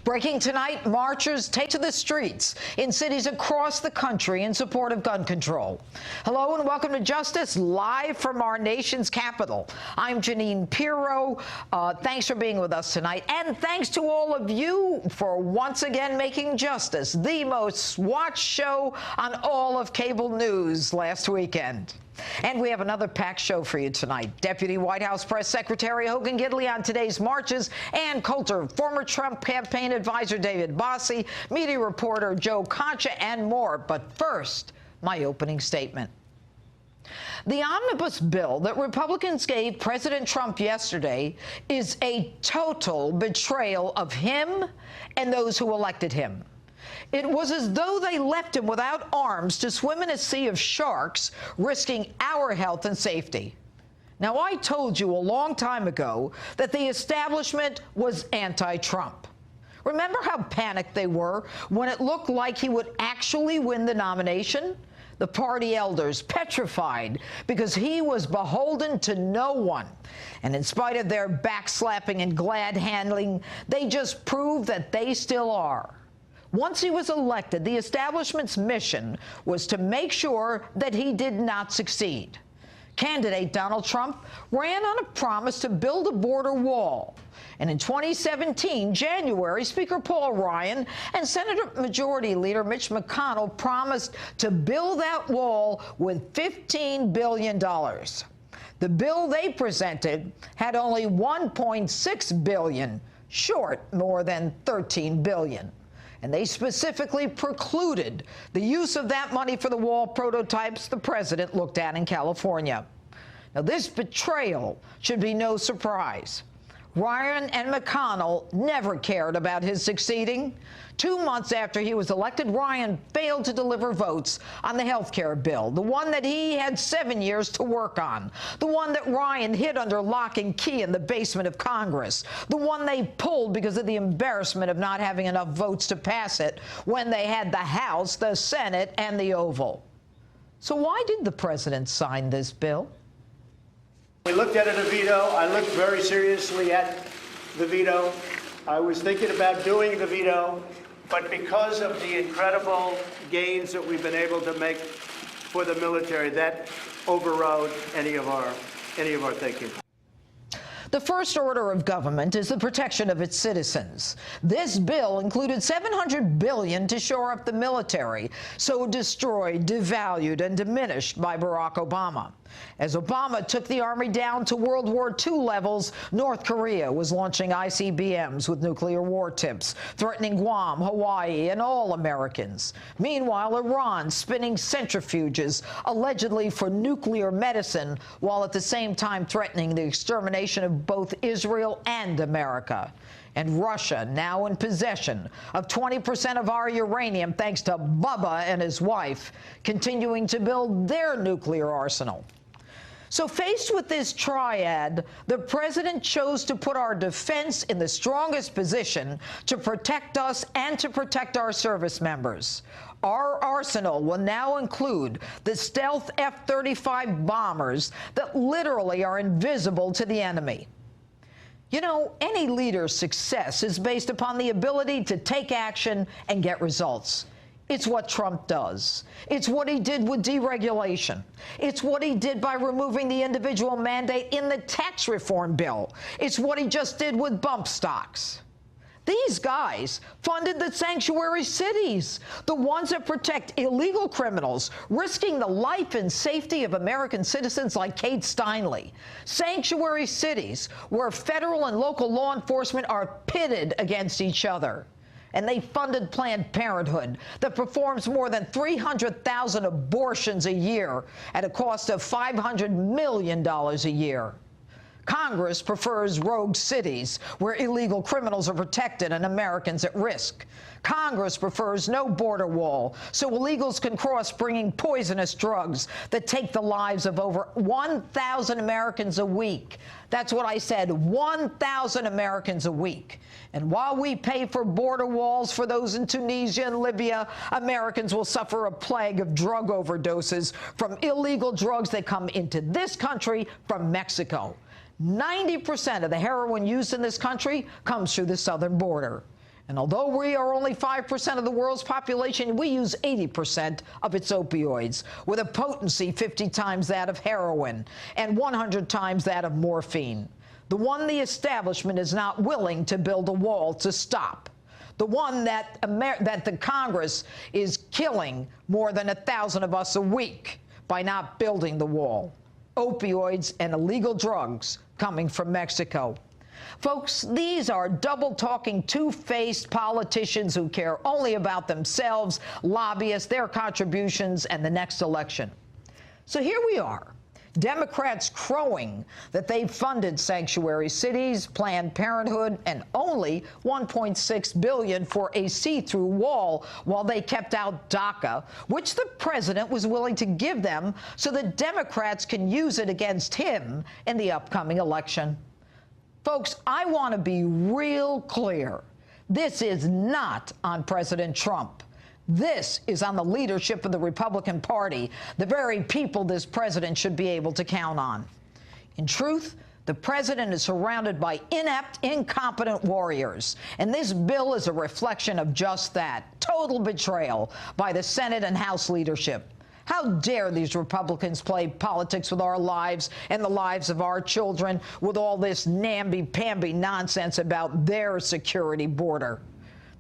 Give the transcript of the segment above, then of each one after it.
Breaking tonight, marchers take to the streets in cities across the country in support of gun control. Hello and welcome to Justice, live from our nation's capital. I'm Jeanine Pirro. Thanks for being with us tonight. And thanks to all of you for once again making Justice the most watched show on all of cable news last weekend. And we have another packed show for you tonight. Deputy White House Press Secretary Hogan Gidley on today's marches, and Coulter, former Trump campaign advisor David Bossie, media reporter Joe Concha, and more. But first, my opening statement. The omnibus bill that Republicans gave President Trump yesterday is a total betrayal of him and those who elected him. It was as though they left him without arms to swim in a sea of sharks, risking our health and safety. Now, I told you a long time ago that the establishment was anti-Trump. Remember how panicked they were when it looked like he would actually win the nomination? The party elders petrified because he was beholden to no one. And in spite of their backslapping and glad handling, they just proved that they still are. Once he was elected, the establishment's mission was to make sure that he did not succeed. Candidate Donald Trump ran on a promise to build a border wall. And in 2017, January, Speaker Paul Ryan and Senate Majority Leader Mitch McConnell promised to build that wall with $15 billion. The bill they presented had only $1.6 billion, short more than $13 billion. And they specifically precluded the use of that money for the wall prototypes the president looked at in California. Now, this betrayal should be no surprise. Ryan and McConnell never cared about his succeeding. 2 months after he was elected, Ryan failed to deliver votes on the health care bill, the one that he had 7 years to work on, the one that Ryan hid under lock and key in the basement of Congress, the one they pulled because of the embarrassment of not having enough votes to pass it when they had the House, the Senate, and the Oval. So why did the president sign this bill? We looked at it a veto. I looked very seriously at the veto. I was thinking about doing the veto, but because of the incredible gains that we've been able to make for the military, that overrode any of our thinking. The first order of government is the protection of its citizens. This bill included $700 billion to shore up the military, so destroyed, devalued, and diminished by Barack Obama. As Obama took the Army down to World War II levels, North Korea was launching ICBMs with nuclear war tips, threatening Guam, Hawaii, and all Americans. Meanwhile, Iran spinning centrifuges, allegedly for nuclear medicine, while at the same time threatening the extermination of both Israel and America. And Russia, now in possession of 20% of our uranium, thanks to Bubba and his wife, continuing to build their nuclear arsenal. So faced with this triad, the president chose to put our defense in the strongest position to protect us and to protect our service members. Our arsenal will now include the stealth F-35 bombers that literally are invisible to the enemy. You know, any leader's success is based upon the ability to take action and get results. It's what Trump does. It's what he did with deregulation. It's what he did by removing the individual mandate in the tax reform bill. It's what he just did with bump stocks. These guys funded the sanctuary cities, the ones that protect illegal criminals, risking the life and safety of American citizens like Kate Steinle. Sanctuary cities where federal and local law enforcement are pitted against each other. And they funded Planned Parenthood that performs more than 300,000 abortions a year at a cost of $500 million a year. Congress prefers rogue cities where illegal criminals are protected and Americans at risk. Congress prefers no border wall so illegals can cross, bringing poisonous drugs that take the lives of over 1,000 Americans a week. That's what I said, 1,000 Americans a week. And while we pay for border walls for those in Tunisia and Libya, Americans will suffer a plague of drug overdoses from illegal drugs that come into this country from Mexico. 90% of the heroin used in this country comes through the southern border. And although we are only 5% of the world's population, we use 80% of its opioids, with a potency 50 times that of heroin and 100 times that of morphine. The one the establishment is not willing to build a wall to stop. The one that the Congress is killing more than 1,000 of us a week by not building the wall. Opioids and illegal drugs coming from Mexico. Folks, these are double-talking, two-faced politicians who care only about themselves, lobbyists, their contributions, and the next election. So here we are, Democrats crowing that they've funded sanctuary cities, Planned Parenthood, and only $1.6 billion for a see-through wall while they kept out DACA, which the president was willing to give them so that Democrats can use it against him in the upcoming election. Folks, I want to be real clear. This is not on President Trump. This is on the leadership of the Republican Party, the very people this president should be able to count on. In truth, the president is surrounded by inept, incompetent warriors, and this bill is a reflection of just that, total betrayal by the Senate and House leadership. How dare these Republicans play politics with our lives and the lives of our children with all this namby-pamby nonsense about their security border?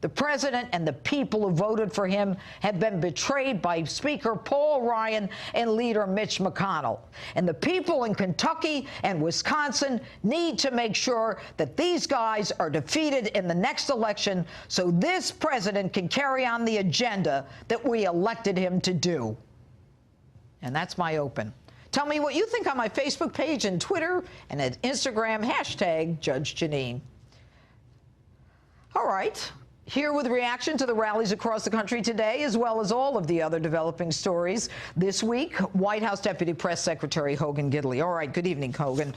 The president and the people who voted for him have been betrayed by Speaker Paul Ryan and Leader Mitch McConnell. And the people in Kentucky and Wisconsin need to make sure that these guys are defeated in the next election so this president can carry on the agenda that we elected him to do. And that's my open. Tell me what you think on my Facebook page and Twitter and at Instagram, hashtag Judge Jeanine. All right. Here with reaction to the rallies across the country today, as well as all of the other developing stories this week, White House Deputy Press Secretary Hogan Gidley. All right, good evening, Hogan.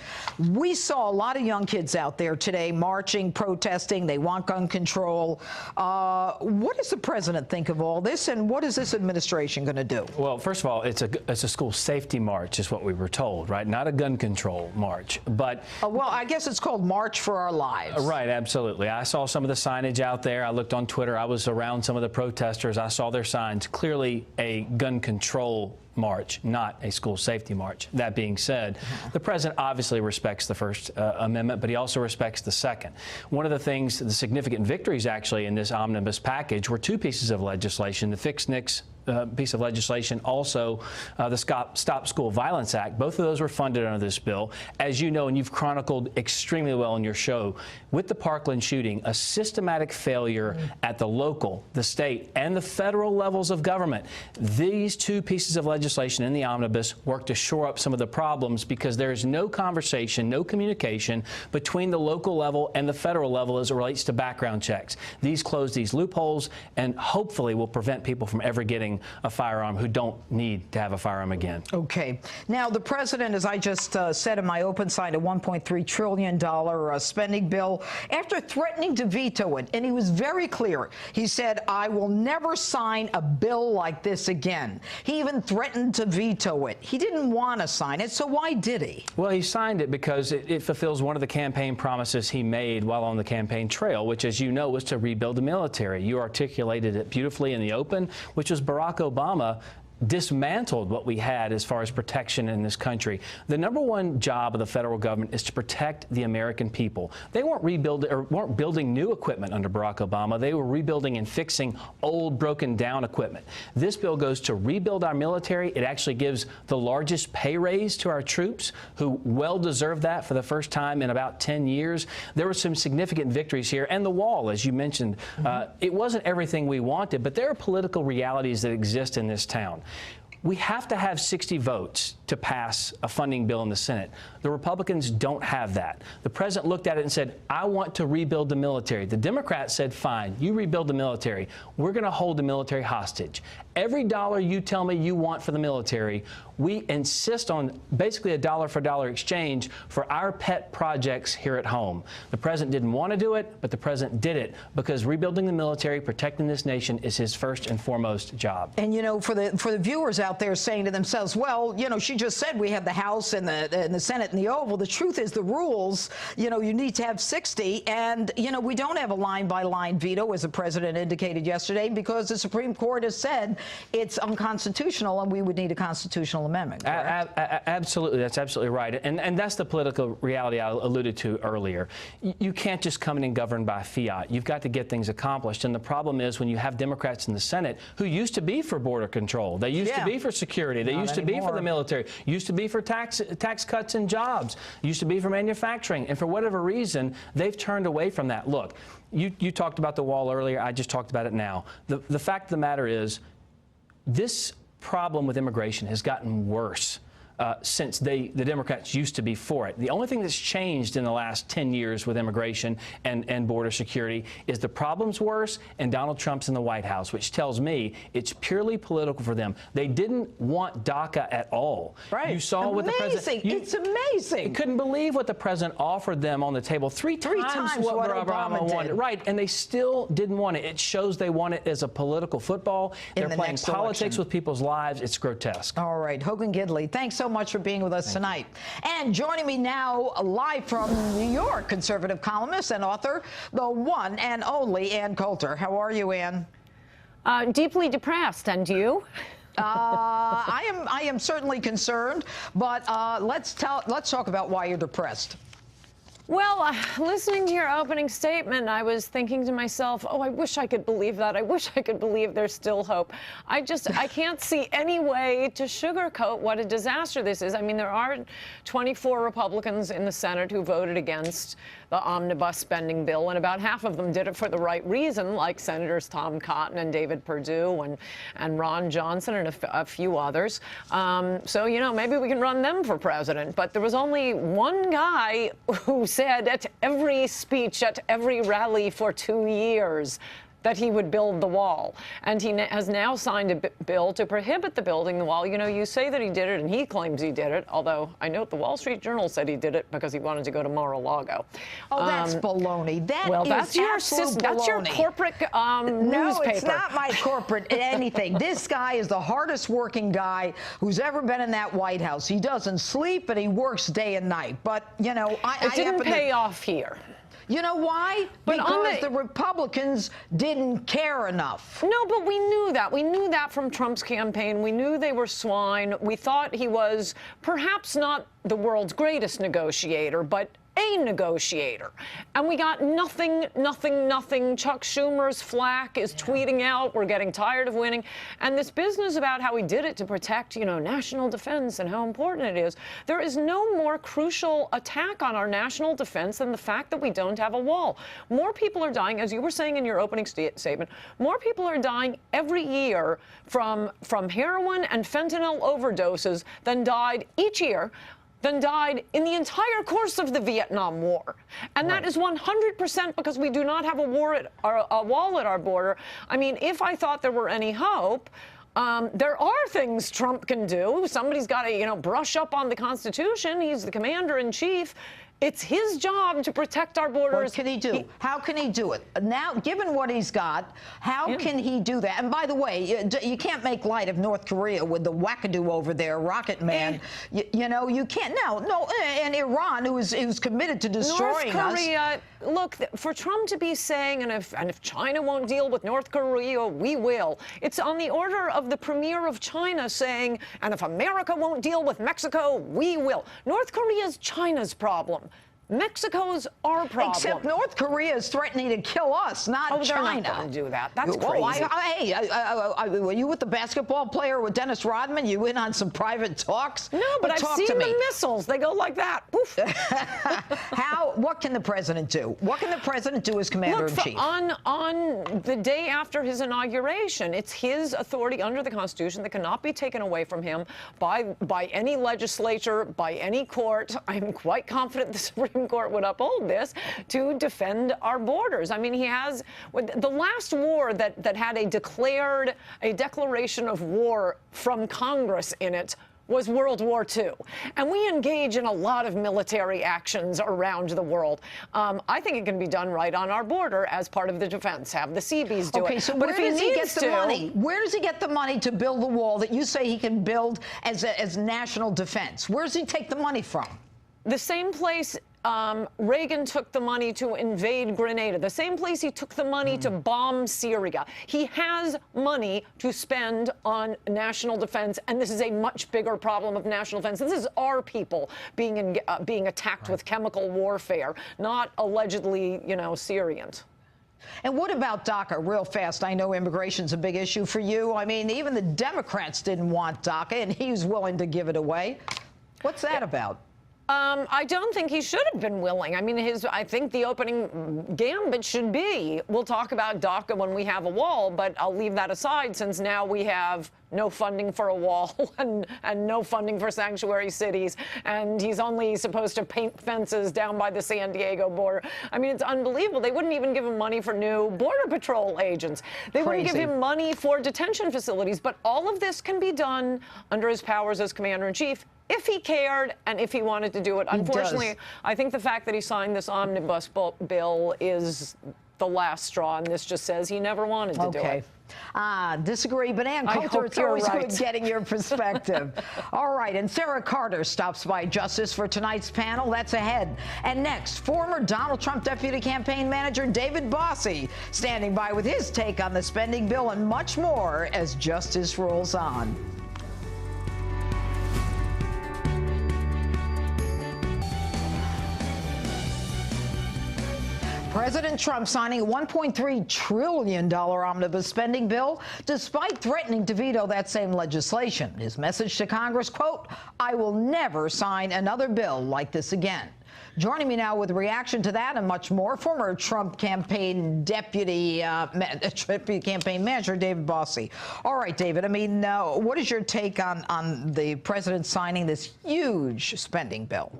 We saw a lot of young kids out there today marching, protesting. They want gun control. What does the president think of all this, and what is this administration going to do? Well, first of all, it's a school safety march is what we were told, right? Not a gun control march. But well, I guess it's called March for Our Lives. Right, absolutely. I saw some of the signage out there. I looked on Twitter. I was around some of the protesters. I saw their signs. Clearly a gun control march, not a school safety march. That being said, the president obviously respects the First Amendment, but he also respects the Second. One of the things, the significant victories actually in this omnibus package were two pieces of legislation, the Fix NICS piece of legislation, also the Stop School Violence Act. Both of those were funded under this bill. As you know, and you've chronicled extremely well in your show, with the Parkland shooting, a systematic failure at the local, the state, and the federal levels of government. These two pieces of legislation in the omnibus work to shore up some of the problems because there is no conversation, no communication between the local level and the federal level as it relates to background checks. These close these loopholes and hopefully will prevent people from ever getting a firearm who don't need to have a firearm again. Okay. Now, the president, as I just said in my open, signed a $1.3 trillion spending bill after threatening to veto it. And he was very clear. He said, I will never sign a bill like this again. He even threatened to veto it. He didn't want to sign it, so why did he? Well, he signed it because it fulfills one of the campaign promises he made while on the campaign trail, which, as you know, was to rebuild the military. You articulated it beautifully in the open, which was Barack Obama dismantled what we had as far as protection in this country. The number one job of the federal government is to protect the American people. They weren't building new equipment under Barack Obama. They were rebuilding and fixing old, broken down equipment. This bill goes to rebuild our military. It actually gives the largest pay raise to our troops, who well deserve that for the first time in about 10 years. There were some significant victories here. And the wall, as you mentioned, it wasn't everything we wanted, but there are political realities that exist in this town. We have to have 60 votes to pass a funding bill in the Senate. The Republicans don't have that. The president looked at it and said, I want to rebuild the military. The Democrats said, fine, you rebuild the military. We're going to hold the military hostage. Every dollar you tell me you want for the military, we insist on basically a dollar-for-dollar exchange for our pet projects here at home. The president didn't want to do it, but the president did it because rebuilding the military, protecting this nation is his first and foremost job. And, you know, for the viewers out there saying to themselves, well, you know, she just said we have the House and the Senate and the Oval. The truth is the rules, you know, you need to have 60. And, you know, we don't have a line-by-line veto, as the president indicated yesterday, because the Supreme Court has said it's unconstitutional and we would need a constitutional amendment. Absolutely. That's absolutely right. And that's the political reality I alluded to earlier. You can't just come in and govern by fiat. You've got to get things accomplished. And the problem is when you have Democrats in the Senate who used to be for border control, they used to be for security, they used to be for the military, used to be for tax cuts and jobs, used to be for manufacturing, and for whatever reason, they've turned away from that. Look, you talked about the wall earlier. I just talked about it now. The fact of the matter is, this problem with immigration has gotten worse since the Democrats used to be for it. The only thing that's changed in the last 10 years with immigration and border security is the problem's worse and Donald Trump's in the White House, which tells me it's purely political for them. They didn't want DACA at all. Right. You saw what the president... It's amazing. You couldn't believe what the president offered them on the table. Three times what Obama wanted. Right, and they still didn't want it. It shows they want it as a political football. They're playing politics with people's lives. It's grotesque. All right, Hogan Gidley, thanks so much for being with us tonight. And joining me now live from New York, conservative columnist and author, the one and only Ann Coulter. How are you, Ann? Deeply depressed, and you? I am certainly concerned, but let's talk about why you're depressed. Well, listening to your opening statement, I was thinking to myself, oh, I wish I could believe that. I wish I could believe there's still hope. I can't see any way to sugarcoat what a disaster this is. I mean, there are 24 Republicans in the Senate who voted against the omnibus spending bill, and about half of them did it for the right reason, like Senators Tom Cotton and David Perdue and Ron Johnson and a few others. So, you know, maybe we can run them for president. But there was only one guy who said at every speech, at every rally for 2 years, that he would build the wall. And he has now signed a bill to prohibit the building the wall. You know, you say that he did it, and he claims he did it, although I note the Wall Street Journal said he did it because he wanted to go to Mar-a-Lago. Oh, that's baloney. That's your corporate newspaper. No, it's not my corporate anything. This guy is the hardest working guy who's ever been in that White House. He doesn't sleep, and he works day and night. But, you know, it didn't pay off here. You know why? Because the Republicans didn't care enough. No, but we knew that. We knew that from Trump's campaign. We knew they were swine. We thought he was perhaps not the world's greatest negotiator, but a negotiator. And we got nothing, nothing, nothing. Chuck Schumer's flack is tweeting out, we're getting tired of winning. And this business about how he did it to protect, you know, national defense and how important it is. There is no more crucial attack on our national defense than the fact that we don't have a wall. More people are dying, as you were saying in your opening statement, more people are dying every year from heroin and fentanyl overdoses than died each year than died in the entire course of the Vietnam War. And that is 100% because we do not have a wall at our border. I mean, if I thought there were any hope, there are things Trump can do. Somebody's got to, you know, brush up on the Constitution. He's the commander-in-chief. It's his job to protect our borders. What can he do? How can he do it? Now, given what he's got, how can he do that? And by the way, you can't make light of North Korea with the wackadoo over there, Rocket Man. You know, you can't. No, and Iran, who's committed to destroying North Korea, look, for Trump to be saying, and if China won't deal with North Korea, we will. It's on the order of the premier of China saying, and if America won't deal with Mexico, we will. North Korea is China's problem. Mexico's our problem. Except North Korea is threatening to kill us, not China. They're not going to do that. That's crazy. Hey, were you with the basketball player with Dennis Rodman? You in on some private talks? No, but I've seen the missiles. They go like that. Poof. What can the president do? What can the president do as commander-in-chief? On the day after his inauguration, it's his authority under the Constitution that cannot be taken away from him by any legislature, by any court. I'm quite confident the Supreme Court would uphold this, to defend our borders. I mean, he has the last war that had a declaration of war from Congress in it was World War II. And we engage in a lot of military actions around the world. I think it can be done right on our border as part of the defense. Have the Seabees do it. Okay, so but where if he does he get needs the money? Where does he get the money to build the wall that you say he can build as national defense? Where does he take the money from? The same place Reagan took the money to invade Grenada, the same place he took the money to bomb Syria. He has money to spend on national defense, and this is a much bigger problem of national defense. This is our people being attacked with chemical warfare, not allegedly, Syrians. And what about DACA, real fast? I know immigration's a big issue for you. I mean, even the Democrats didn't want DACA, and he was willing to give it away. What's that about? I don't think he should have been willing. I mean, I think the opening gambit should be, we'll talk about DACA when we have a wall, but I'll leave that aside since now we have no funding for a wall and no funding for sanctuary cities, and he's only supposed to paint fences down by the San Diego border. I mean, it's unbelievable. They wouldn't even give him money for new Border Patrol agents. They wouldn't give him money for detention facilities, but all of this can be done under his powers as Commander-in-Chief if he cared and if he wanted to do it. Unfortunately, I think the fact that he signed this omnibus bill is the last straw, and this just says he never wanted to do it. Disagree, but Ann Coulter, it's always good getting your perspective. All right, and Sara Carter stops by Justice for tonight's panel. That's ahead. And next, former Donald Trump Deputy Campaign Manager David Bossie standing by with his take on the spending bill and much more as Justice rolls on. President Trump signing a $1.3 trillion omnibus spending bill, despite threatening to veto that same legislation. His message to Congress, quote, "I will never sign another bill like this again." Joining me now with a reaction to that and much more, former Trump campaign deputy campaign manager David Bossie. All right, David, I mean, what is your take on the president signing this huge spending bill?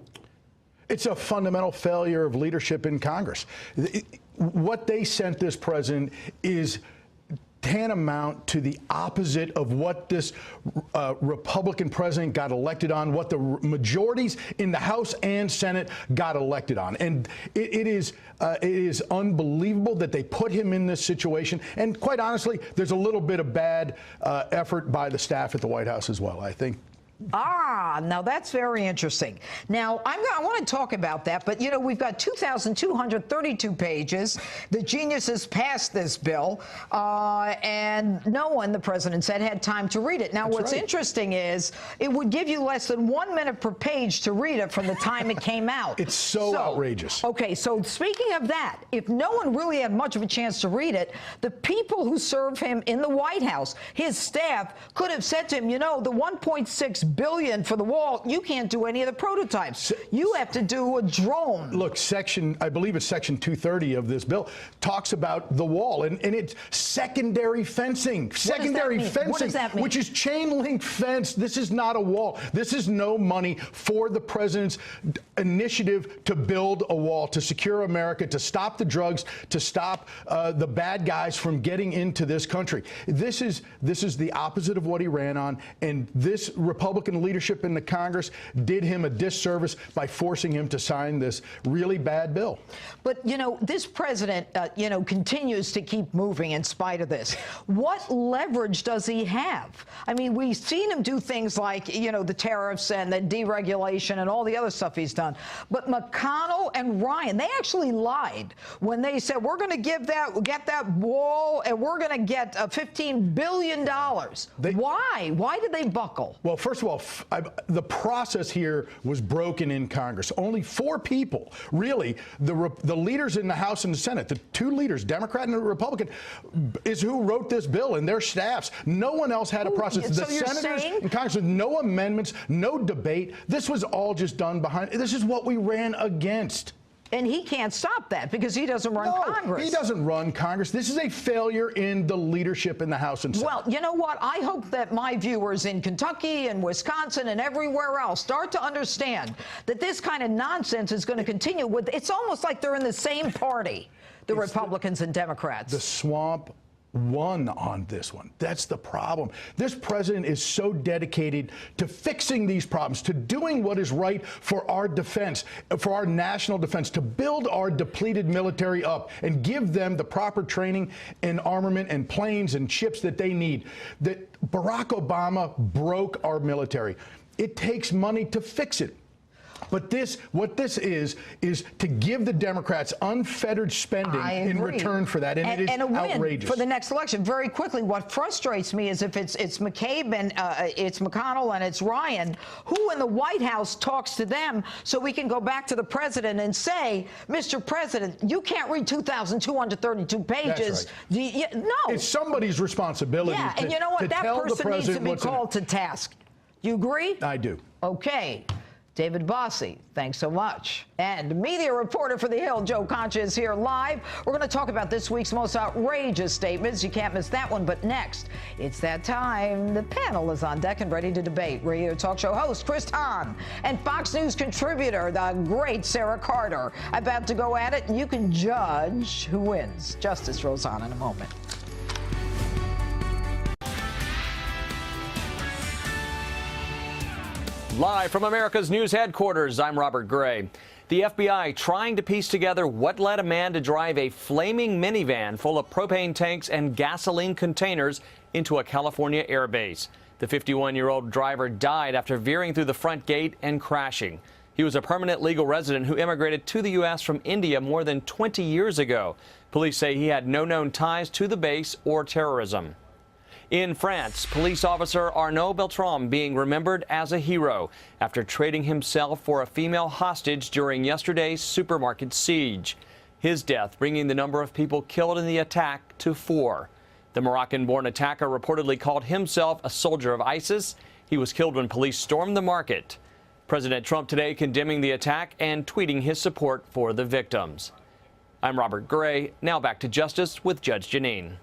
It's a fundamental failure of leadership in Congress. What they sent this president is tantamount to the opposite of what this Republican president got elected on, what the majorities in the House and Senate got elected on. And it is unbelievable that they put him in this situation. And quite honestly, there's a little bit of bad effort by the staff at the White House as well, I think. Now that's very interesting. Now, I want to talk about that, but, we've got 2,232 pages. The geniuses passed this bill, and no one, the president said, had time to read it. Now, what's interesting is it would give you less than 1 minute per page to read it from the time it came out. It's so outrageous. Okay, so speaking of that, if no one really had much of a chance to read it, the people who serve him in the White House, his staff, could have said to him, the $1.6 billion for the wall, you can't do any of the prototypes. You have to do a drone. Look, I believe it's section 230 of this bill, talks about the wall, and it's secondary fencing. Secondary fencing, what does that mean? Which is chain link fence. This is not a wall. This is no money for the president's initiative to build a wall, to secure America, to stop the drugs, to stop the bad guys from getting into this country. This is the opposite of what he ran on, and this Republican leadership in the Congress did him a disservice by forcing him to sign this really bad bill. But, this president, continues to keep moving in spite of this. What leverage does he have? I mean, we've seen him do things like, the tariffs and the deregulation and all the other stuff he's done. But McConnell and Ryan, they actually lied when they said, we're going to get that wall and we're going to get $15 billion. Why? Why did they buckle? Well, first of all, the process here was broken in Congress. Only 4 people, really, the leaders in the House and the Senate, the 2 leaders, Democrat and Republican, is who wrote this bill and their staffs. No one else had a process. So the senators in Congress with no amendments, no debate. This was all just done behind. This is what we ran against. And he can't stop that because he doesn't run Congress. He doesn't run Congress. This is a failure in the leadership in the House and Senate. Well, you know what? I hope that my viewers in Kentucky and Wisconsin and everywhere else start to understand that this kind of nonsense is going to continue. It's almost like they're in the same party, the Republicans and Democrats. The swamp won on this one. That's the problem. This president is so dedicated to fixing these problems, to doing what is right for our defense, for our national defense, to build our depleted military up and give them the proper training and armament and planes and ships that they need. That Barack Obama broke our military. It takes money to fix it. But what this is to give the Democrats unfettered spending in return for that, and it is and a win outrageous. For the next election. Very quickly, what frustrates me is if it's McCabe and it's McConnell and it's Ryan, who in the White House talks to them so we can go back to the president and say, Mr. President, you can't read 2,232 pages. That's right. No. It's somebody's responsibility. Yeah, and you know what? That person needs to be called to task. You agree? I do. Okay. David Bossie, thanks so much. And media reporter for The Hill, Joe Concha, is here live. We're going to talk about this week's most outrageous statements. You can't miss that one. But next, it's that time. The panel is on deck and ready to debate. Radio talk show host Chris Hahn and Fox News contributor, the great Sara Carter, about to go at it. And you can judge who wins. Justice rolls on in a moment. Live from America's news headquarters, I'm Robert Gray. The FBI trying to piece together what led a man to drive a flaming minivan full of propane tanks and gasoline containers into a California airbase. The 51-year-old driver died after veering through the front gate and crashing. He was a permanent legal resident who immigrated to the U.S. from India more than 20 years ago. Police say he had no known ties to the base or terrorism. In France, police officer Arnaud Beltrame being remembered as a hero after trading himself for a female hostage during yesterday's supermarket siege. His death bringing the number of people killed in the attack to 4. The Moroccan-born attacker reportedly called himself a soldier of ISIS. He was killed when police stormed the market. President Trump today condemning the attack and tweeting his support for the victims. I'm Robert Gray. Now back to Justice with Judge Jeanine.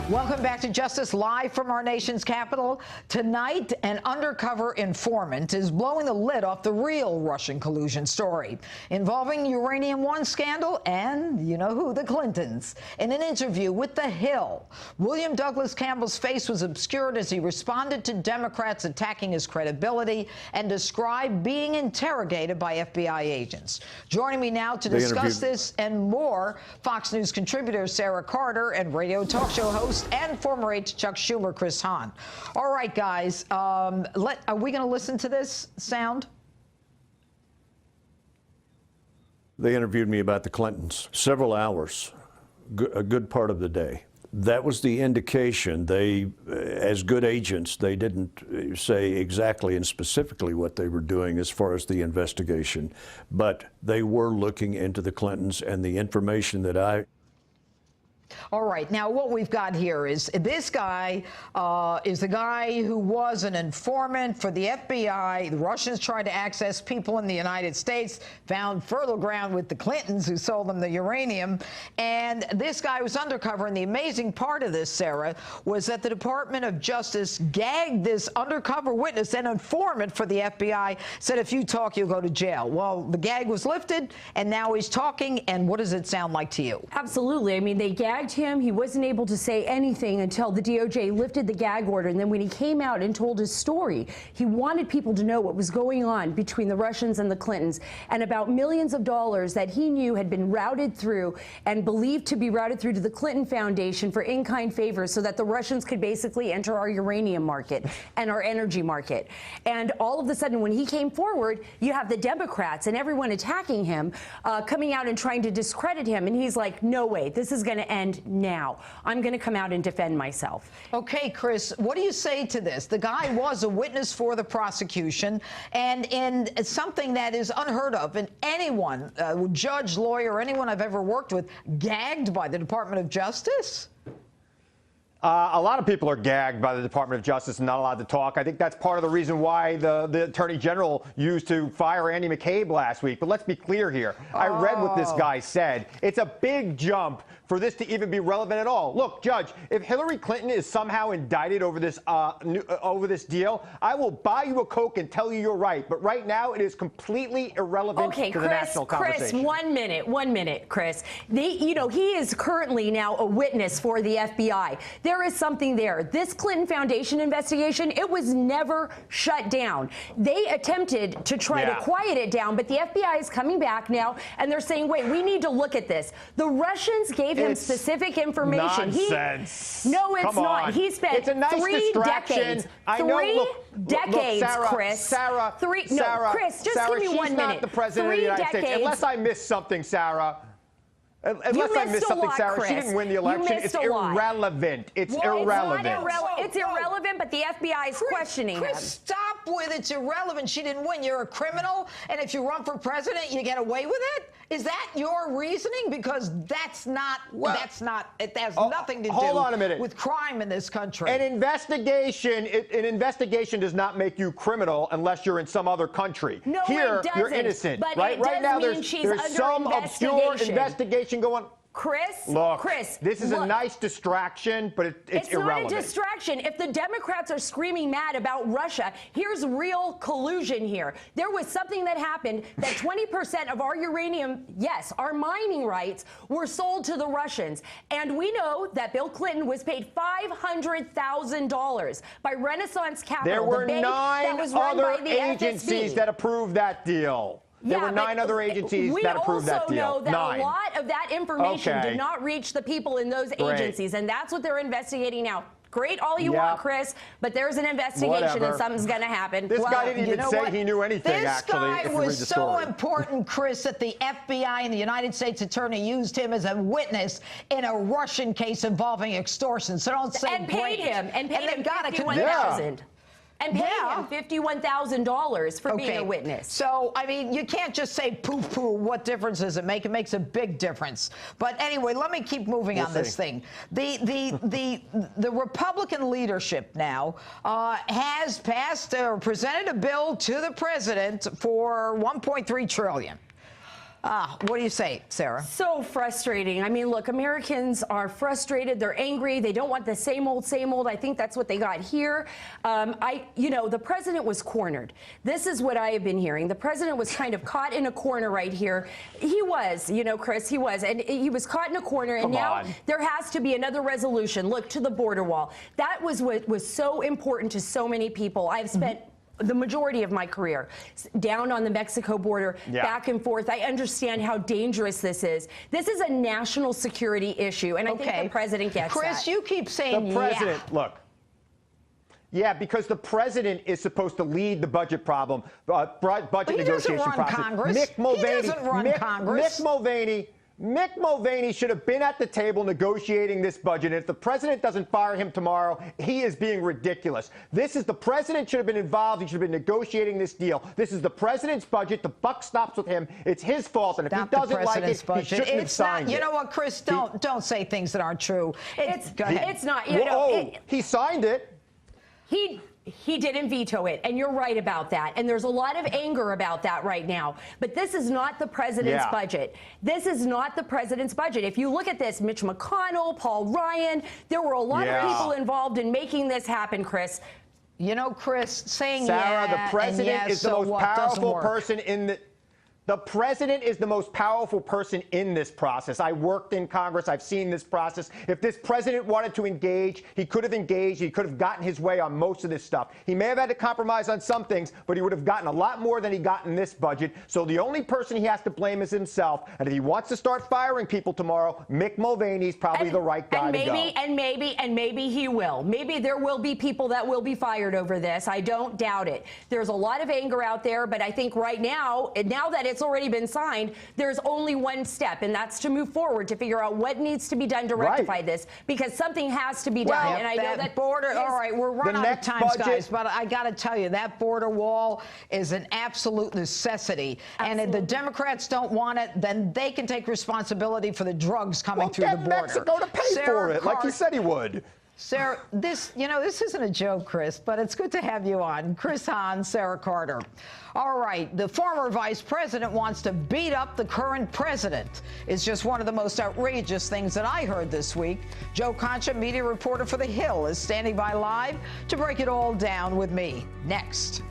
Welcome back to Justice, live from our nation's capital. Tonight, an undercover informant is blowing the lid off the real Russian collusion story involving Uranium One scandal and, you know who, the Clintons. In an interview with The Hill, William Douglas Campbell's face was obscured as he responded to Democrats attacking his credibility and described being interrogated by FBI agents. Joining me now to discuss this and more, Fox News contributor Sara Carter and radio talk show host and former aide to Chuck Schumer, Chris Hahn. All right, guys, are we going to listen to this sound? They interviewed me about the Clintons, several hours, a good part of the day. That was the indication. They, as good agents, they didn't say exactly and specifically what they were doing as far as the investigation, but they were looking into the Clintons, and the information that All right. Now, what we've got here is this guy is the guy who was an informant for the FBI. The Russians tried to access people in the United States, found fertile ground with the Clintons, who sold them the uranium. And this guy was undercover. And the amazing part of this, Sarah, was that the Department of Justice gagged this undercover witness, an informant for the FBI, said, if you talk, you'll go to jail. Well, the gag was lifted, and now he's talking. And what does it sound like to you? Absolutely. I mean, they gagged him. He wasn't able to say anything until the DOJ lifted the gag order. And then when he came out and told his story, he wanted people to know what was going on between the Russians and the Clintons, and about millions of dollars that he knew had been routed through and believed to be routed through to the Clinton Foundation for in-kind favors so that the Russians could basically enter our uranium market and our energy market. And all of a sudden, when he came forward, you have the Democrats and everyone attacking him, coming out and trying to discredit him. And he's like, no way, this is going to end now. I'm going to come out and defend myself. Okay, Chris, what do you say to this? The guy was a witness for the prosecution, and in something that is unheard of, and anyone, judge, lawyer, anyone I've ever worked with, gagged by the Department of Justice? A lot of people are gagged by the Department of Justice and not allowed to talk. I think that's part of the reason why the Attorney General used to fire Andy McCabe last week. But let's be clear here. I read what this guy said. It's a big jump for this to even be relevant at all. Look, Judge, if Hillary Clinton is somehow indicted over this deal, I will buy you a Coke and tell you you're right. But right now, it is completely irrelevant to the national conversation. Chris, 1 minute, Chris. He is currently now a witness for the FBI. There is something there. This Clinton Foundation investigation, it was never shut down. They attempted to try to quiet it down, but the FBI is coming back now, and they're saying, wait, we need to look at this. The Russians gave him specific information. Nonsense. No, it's Come not. on. He spent It's a nice 3 decades. I know. Decades, Sarah, Chris. Sarah, Chris, just Sarah, give me 1 she's minute. not the president of the United States. Unless I missed something, Sarah. Unless I missed something, Sarah, Chris. she didn't win the election. It's irrelevant. It's irrelevant. It's irrelevant, but the FBI is questioning him. Chris, stop with it's irrelevant. She didn't win. You're a criminal, and if you run for president, you get away with it? Is that your reasoning? Because that's not. It has nothing to do with crime in this country. An investigation does not make you criminal unless you're in some other country. No, here, it doesn't. you're innocent. But right? it Right does now, mean there's she's under some obscure investigation going. Chris, this is a nice distraction, but it's irrelevant. It's not a distraction. If the Democrats are screaming mad about Russia, here's real collusion here. There was something that happened that 20% of our uranium, yes, our mining rights, were sold to the Russians. And we know that Bill Clinton was paid $500,000 by Renaissance Capital. There were the bank 9 that was run other by the agencies FSB. that approved that deal. There were 9 other agencies that approved that deal. We also know that 9. a lot of that information did not reach the people in those agencies, and that's what they're investigating now. Great all you want, Chris, but there's an investigation and something's going to happen. This guy didn't even say he knew anything, actually, if you read the story. This guy was so important, Chris, that the FBI and the United States Attorney used him as a witness in a Russian case involving extortion. So don't say and paid him $51,000. And paid him $51,000 for being a witness. So, I mean, you can't just say poo-poo. What difference does it make? It makes a big difference. But anyway, let me keep moving on this thing. The Republican leadership now has passed or presented a bill to the president for $1.3 trillion. What do you say, Sarah? So frustrating. I mean, look, Americans are frustrated. They're angry. They don't want the same old, same old. I think that's what they got here. The president was cornered. This is what I have been hearing. The president was kind of caught in a corner right here. He was, Chris, he was. And he was caught in a corner. And now there has to be another resolution. Look to the border wall. That was what was so important to so many people. I've spent the majority of my career down on the Mexico border, back and forth. I understand how dangerous this is. This is a national security issue, and I think the president gets Chris, you keep saying the president, look. Yeah, because the president is supposed to lead the budget budget negotiation process. Congress. Mick Mulvaney, He doesn't run Congress. Mick Mulvaney should have been at the table negotiating this budget. And if the president doesn't fire him tomorrow, he is being ridiculous. The president should have been involved. He should have been negotiating this deal. This is the president's budget. The buck stops with him. It's his fault. And if he doesn't like it, he shouldn't have signed it. You know what, Chris? Don't say things that aren't true. It's not. He signed it. He didn't veto it, and you're right about that. And there's a lot of anger about that right now. But this is not the president's budget. This is not the president's budget. If you look at this, Mitch McConnell, Paul Ryan, there were a lot of people involved in making this happen, Chris. Chris, saying Sarah, the president is the most powerful person in the... The president is the most powerful person in this process. I worked in Congress. I've seen this process. If this president wanted to engage, he could have engaged. He could have gotten his way on most of this stuff. He may have had to compromise on some things, but he would have gotten a lot more than he got in this budget. So the only person he has to blame is himself. And if he wants to start firing people tomorrow, Mick Mulvaney's probably the right guy to go. And maybe he will. Maybe there will be people that will be fired over this. I don't doubt it. There's a lot of anger out there, but I think right now that it's already been signed, there's only one step, and that's to move forward to figure out what needs to be done to rectify this, because something has to be done. And I know that border. All right, we're running out of time, guys, but I got to tell you, that border wall is an absolute necessity. And if the Democrats don't want it, then they can take responsibility for the drugs coming through the border. Mexico to pay for it, like he said he would. Sarah, this isn't a joke, Chris, but it's good to have you on. Chris Hahn, Sara Carter. All right, the former vice president wants to beat up the current president. It's just one of the most outrageous things that I heard this week. Joe Concha, media reporter for The Hill, is standing by live to break it all down with me. Next.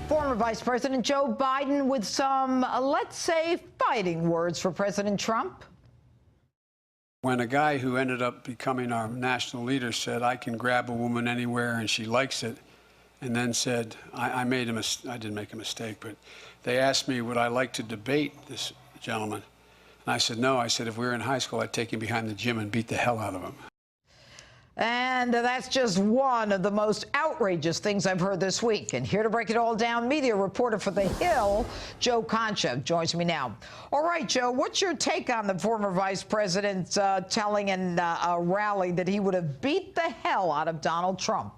Former Vice President Joe Biden with some, let's say, fighting words for President Trump. When a guy who ended up becoming our national leader said, I can grab a woman anywhere and she likes it, and then said, I didn't make a mistake, but they asked me, would I like to debate this gentleman? And I said, no. I said, if we were in high school, I'd take him behind the gym and beat the hell out of him. And that's just one of the most outrageous things I've heard this week. And here to break it all down, media reporter for The Hill, Joe Concha, joins me now. All right, Joe, what's your take on the former vice president telling in a rally that he would have beat the hell out of Donald Trump?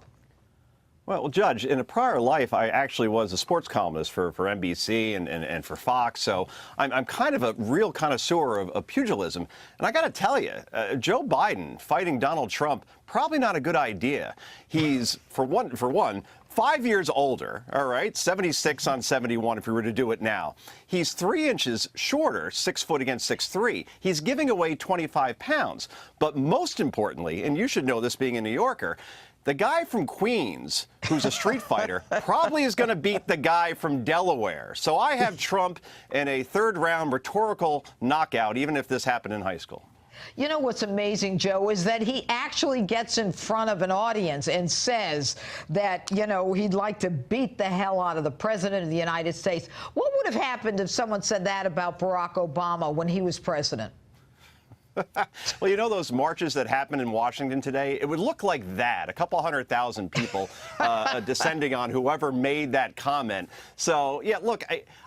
Well, Judge, in a prior life, I actually was a sports columnist for NBC and for Fox, so I'm kind of a real connoisseur of pugilism. And I got to tell you, Joe Biden fighting Donald Trump, probably not a good idea. He's, for one, 5 years older, all right, 76 on 71 if we were to do it now. He's 3 inches shorter, 6 foot against 6'3". He's giving away 25 pounds. But most importantly, and you should know this being a New Yorker, the guy from Queens, who's a street fighter, probably is going to beat the guy from Delaware. So I have Trump in a third-round rhetorical knockout, even if this happened in high school. You know what's amazing, Joe, is that he actually gets in front of an audience and says that, he'd like to beat the hell out of the president of the United States. What would have happened if someone said that about Barack Obama when he was president? Well, those marches that happened in Washington today, it would look like that, a couple 100,000 people descending on whoever made that comment. So, yeah, look,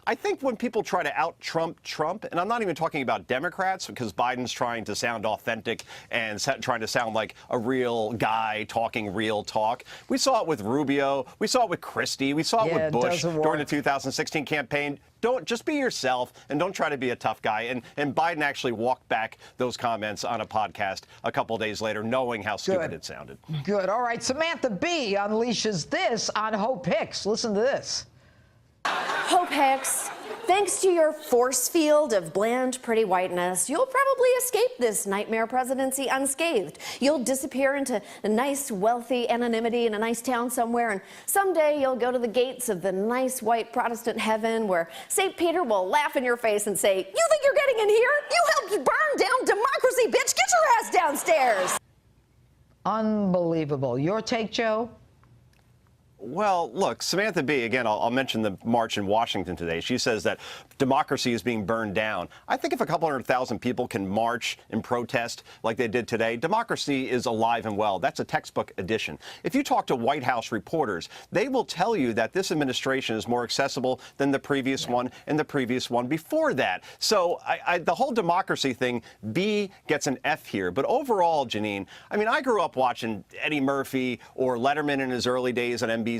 I think when people try to out-Trump Trump, and I'm not even talking about Democrats, because Biden's trying to sound authentic and trying to sound like a real guy talking real talk. We saw it with Rubio. We saw it with Christie. We saw it with Bush during the 2016 campaign. Just be yourself and don't try to be a tough guy. And Biden actually walked back those comments on a podcast a couple days later, knowing how stupid it sounded. Good. All right. Samantha Bee unleashes this on Hope Hicks. Listen to this. Hope Hicks, thanks to your force field of bland, pretty whiteness, you'll probably escape this nightmare presidency unscathed. You'll disappear into a nice, wealthy anonymity in a nice town somewhere, and someday you'll go to the gates of the nice white Protestant heaven where St. Peter will laugh in your face and say, you think you're getting in here? You helped burn down democracy, bitch! Get your ass downstairs! Unbelievable. Your take, Joe? Well, look, Samantha Bee, again, I'll mention the march in Washington today. She says that democracy is being burned down. I think if a couple 100,000 people can march and protest like they did today, democracy is alive and well. That's a textbook edition. If you talk to White House reporters, they will tell you that this administration is more accessible than the previous one and the previous one before that. So the whole democracy thing, B gets an F here. But overall, Jeanine, I grew up watching Eddie Murphy or Letterman in his early days on NBC,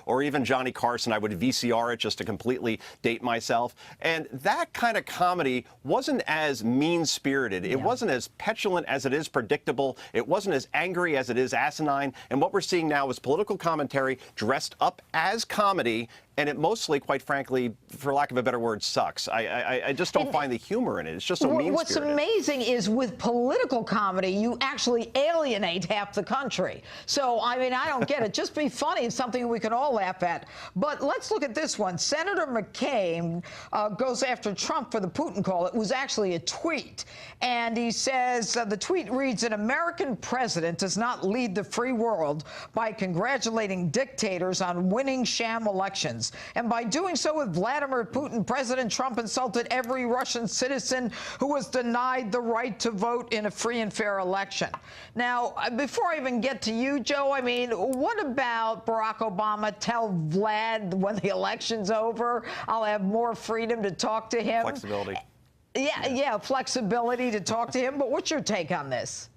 or even Johnny Carson. I would VCR it just to completely date myself. And that kind of comedy wasn't as mean-spirited. It wasn't as petulant as it is predictable. It wasn't as angry as it is asinine. And what we're seeing now is political commentary dressed up as comedy. And it mostly, quite frankly, for lack of a better word, sucks. I just don't find the humor in it. It's just so mean-spirited. What's amazing is with political comedy, you actually alienate half the country. So, I don't get it. Just be funny. It's something we can all laugh at. But let's look at this one. Senator McCain goes after Trump for the Putin call. It was actually a tweet. And he says, the tweet reads, an American president does not lead the free world by congratulating dictators on winning sham elections. And by doing so with Vladimir Putin, President Trump insulted every Russian citizen who was denied the right to vote in a free and fair election. Now, before I even get to you, Joe, what about Barack Obama? Tell Vlad when the election's over, I'll have more freedom to talk to him. Flexibility. Yeah, flexibility to talk to him. But what's your take on this?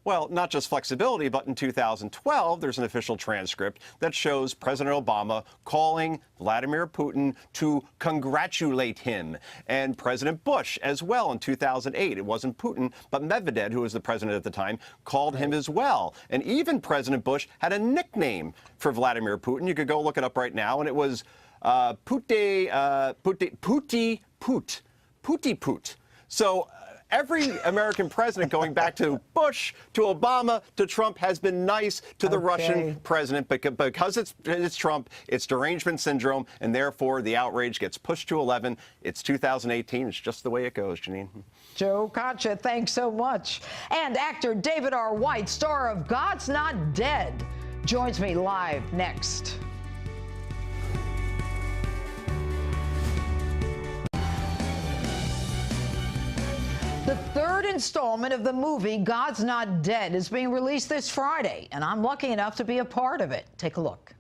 Well, not just flexibility, but in 2012, there's an official transcript that shows President Obama calling Vladimir Putin to congratulate him, and President Bush as well in 2008. It wasn't Putin, but Medvedev, who was the president at the time, called him as well. And even President Bush had a nickname for Vladimir Putin. You could go look it up right now, and it was Puti Put. So every American president, going back to Bush, to Obama, to Trump, has been nice to the Russian president because it's Trump, it's derangement syndrome, and therefore the outrage gets pushed to 11. It's 2018. It's just the way it goes, Jeanine. Joe Concha, thanks so much. And actor David R. White, star of God's Not Dead, joins me live next. The third installment of the movie God's Not Dead is being released this Friday, and I'm lucky enough to be a part of it. Take a look.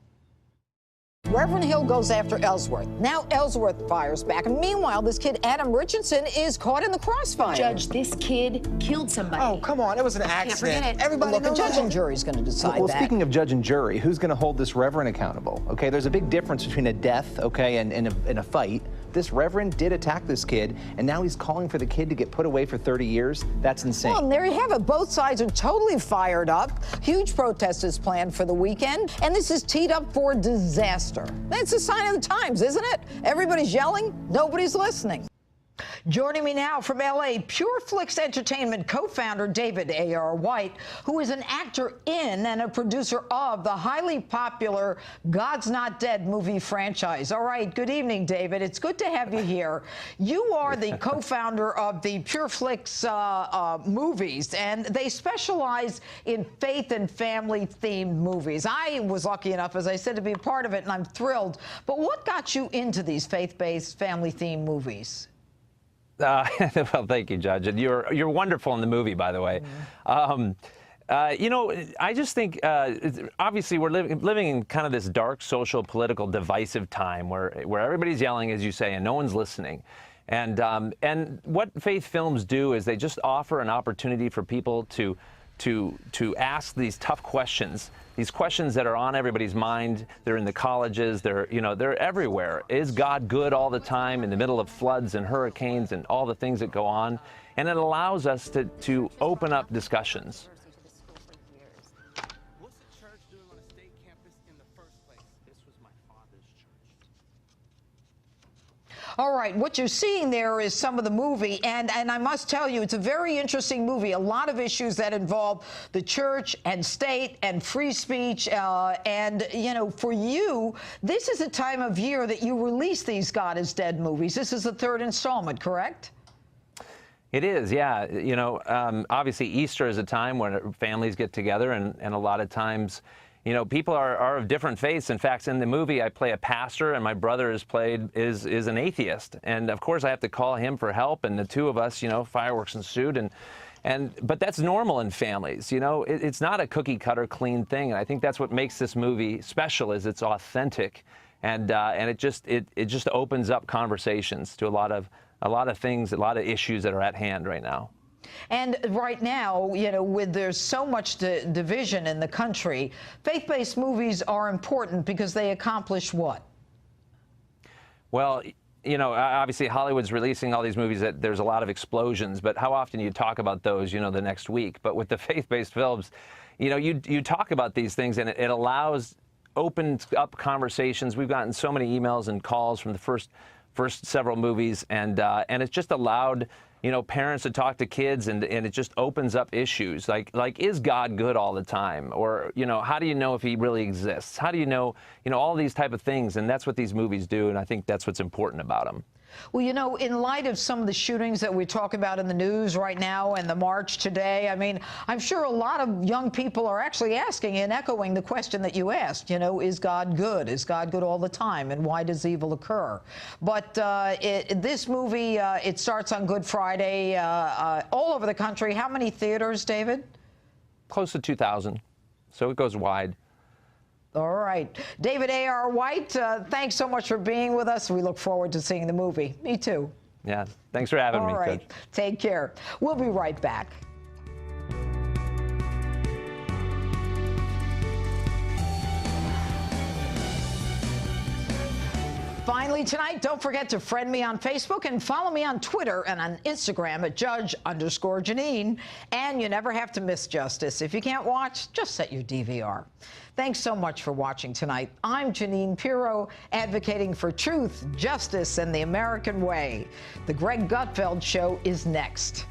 Reverend Hill goes after Ellsworth. Now Ellsworth fires back. And meanwhile, this kid, Adam Richardson, is caught in the crossfire. Judge, this kid killed somebody. Oh, come on. It was an accident. Forget it. Everybody knows the judge and jury's going to decide well, that. Speaking of judge and jury, who's going to hold this reverend accountable? Okay, there's a big difference between a death, okay, and in a fight. This reverend did attack this kid, and now he's calling for the kid to get put away for 30 years. That's insane. Well, and there you have it. Both sides are totally fired up. Huge protest is planned for the weekend, and this is teed up for disaster. It's a sign of the times, isn't it? Everybody's yelling, nobody's listening. Joining me now from L.A., PureFlix Entertainment co-founder David A.R. White, who is an actor in and a producer of the highly popular God's Not Dead movie franchise. All right, good evening, David. It's good to have you here. You are the co-founder of the PureFlix movies, and they specialize in faith and family-themed movies. I was lucky enough, as I said, to be a part of it, and I'm thrilled. But what got you into these faith-based, family-themed movies? Well, thank you, Judge. And you're wonderful in the movie, by the way. You know, I just think, obviously, we're living in kind of this dark social, political, divisive time where everybody's yelling, as you say, and no one's listening. And what faith films do is they just offer an opportunity for people to ask these tough questions, these questions that are on everybody's mind. They're in the colleges, they're everywhere. Is God good all the time in the middle of floods and hurricanes and all the things that go on? And it allows us to open up discussions. All right, what you're seeing there is some of the movie, and I must tell you, it's a very interesting movie. A lot of issues that involve the church and state and free speech, and, you know, for you, this is a time of year that you release these God is Dead movies. This is the third installment, correct? It is, yeah. You know, obviously Easter is a time when families get together, and a lot of times, you know, people are of different faiths. In fact, in the movie, I play a pastor, and my brother is an atheist. And of course, I have to call him for help. And the two of us, you know, fireworks ensued. But that's normal in families. You know, it's not a cookie cutter clean thing. And I think that's what makes this movie special, is it's authentic, and it just opens up conversations to a lot of things, a lot of issues that are at hand right now. And right now, you know, there's so much division in the country, faith-based movies are important because they accomplish what? Well, you know, obviously Hollywood's releasing all these movies that there's a lot of explosions, but how often you talk about those, you know, the next week? But with the faith-based films, you know, you talk about these things, and it opens up conversations. We've gotten so many emails and calls from the first several movies, and it's just allowed, you know, parents to talk to kids, and it just opens up issues like is God good all the time? Or, you know, how do you know if he really exists? How do you know, all these type of things? And that's what these movies do, and I think that's what's important about them. Well, you know, in light of some of the shootings that we talk about in the news right now and the march today, I mean, I'm sure a lot of young people are actually asking and echoing the question that you asked, you know, is God good? Is God good all the time? And why does evil occur? But this movie, it starts on Good Friday all over the country. How many theaters, David? Close to 2,000. So it goes wide. All right. David A.R. White, thanks so much for being with us. We look forward to seeing the movie. Me too. Yeah. Thanks for having me. All right. Coach. Take care. We'll be right back. Finally tonight, don't forget to friend me on Facebook and follow me on Twitter and on Instagram at Judge_Jeanine. And you never have to miss justice. If you can't watch, just set your DVR. Thanks so much for watching tonight. I'm Jeanine Pirro, advocating for truth, justice, and the American way. The Greg Gutfeld Show is next.